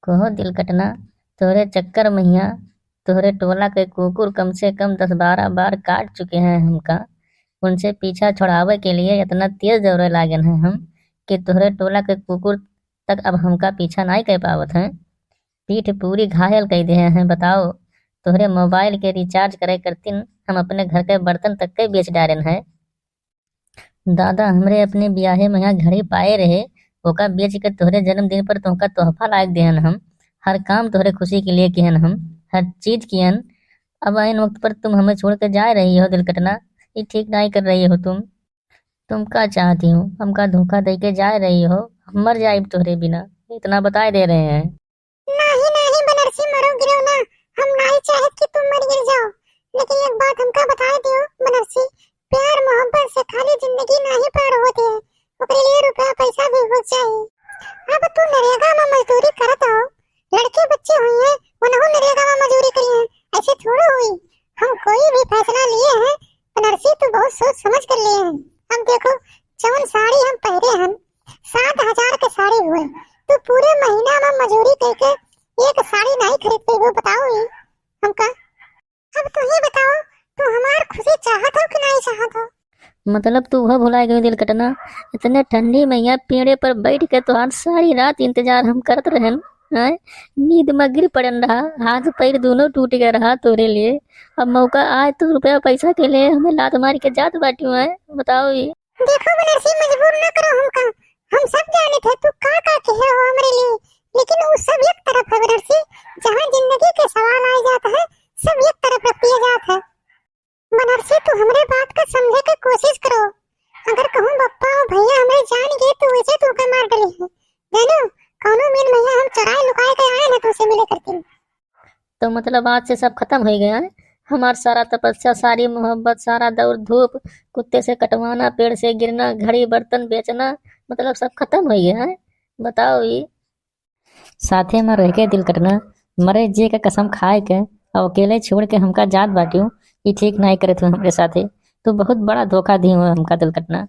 कहो दिल कटना, तोहरे चक्कर में हिया तोहरे टोला के कुकुर कम से कम 10-12 बार काट चुके हैं हमका। उनसे पीछा छुड़ावे के लिए इतना तेज दौड़े लागन हैं हम कि तोहरे टोला के कुकुर तक अब हमका पीछा नहीं कर पावत हैं। पीठ पूरी घायल कर दिए हैं। बताओ, तोहरे मोबाइल के रिचार्ज करे करतीन हम अपने घर के बर्तन तक के बेच डारन है। दादा हमरे अपने ब्याहे में यहाँ घड़ी पाए रहे, ओका बेच के तोहरे जन्मदिन पर तुमका तोहफा लायक देहन हम। हर काम तोहरे खुशी के लिए किहन हम, हर चीज किहन। अब आइन वक्त पर तुम हमें छोड़ के जा रही हो दिल कटना, ये ठीक नहीं कर रही हो तुम क्या चाहती हो? हमका धोखा दे के जा रही हो? हम मर जाए तोहरे बिना, इतना बता दे रहे हैं। नहीं नहीं बनरसी, मरो गिरो ना। हम नहीं चाहत कि तुम मर गिर जाओ, लेकिन एक बात हमका बता दियो बनरसी, प्यार मोहब्बत से खाली जिंदगी नहीं पार होती है, ओकरे लिए रुपया पैसा भी हो चाहिए। अब तू नरेगा में मजदूरी करत हो, लड़के बच्चे हुई हैं उन्होंने नरेगा में मजदूरी करी है, ऐसे थोड़ा हुई। हम कोई भी फैसला लिए हैं बनरसी तो बहुत सोच समझ कर लिए हैं। अब देखो, जवन साड़ी हम पहरे हैं 7,000 के साड़ी हुए, तो पूरे महीना में मजदूरी करके एक साड़ी नहीं खरीद पाई, वो बताओ ये हमका। अब तू ही बताओ, तू हमार खुशी चाहत हो कि नहीं चाहत हो? मतलब तू वह भुला गई दिल कटना, इतने ठंडी में यहाँ पेड़े पर बैठ के तो आज सारी रात इंतजार हम करत रहन हैं। नींद में गिर पड़न रहा, हाथ पैर दोनों टूट गया रहा तोरे लिए। अब मौका आए तो रुपया पैसा के लिए हमें लात मार के जात बाटी है। बताओ ये। देखो बनरसी, मजबूर न करो हमका, हम सब जाने थे तू का कहे हो हमारे लिए, लेकिन वो सब एक तरफ है बनरसी। जहाँ जिंदगी के सवाल आ जाता है सब एक तरफ रख दिया जाता है। बनरसी तू हमारे बात का समझे की कोशिश करो। अगर कहूँ पप्पा और भैया हमारे जान गए तो वैसे तू का मार डली है जानो। कौनो मीन भैया हम चुराए लुकाए के आए ना तुझसे मिले करती। तो मतलब आज से सब खत्म हो गया है? हमारा सारा तपस्या, सारी मोहब्बत, सारा दौड़ धूप, कुत्ते से कटवाना, पेड़ से गिरना, घड़ी बर्तन बेचना, मतलब सब खत्म हो गया है? बताओ ये। साथे में रह के दिल कटना, मरे जे के कसम खाए के और अकेले छोड़ के हमका जात बाटियों, ये ठीक नहीं करे तू हमरे साथे। तू बहुत बड़ा धोखा दी हुआ हमका दिल कटना।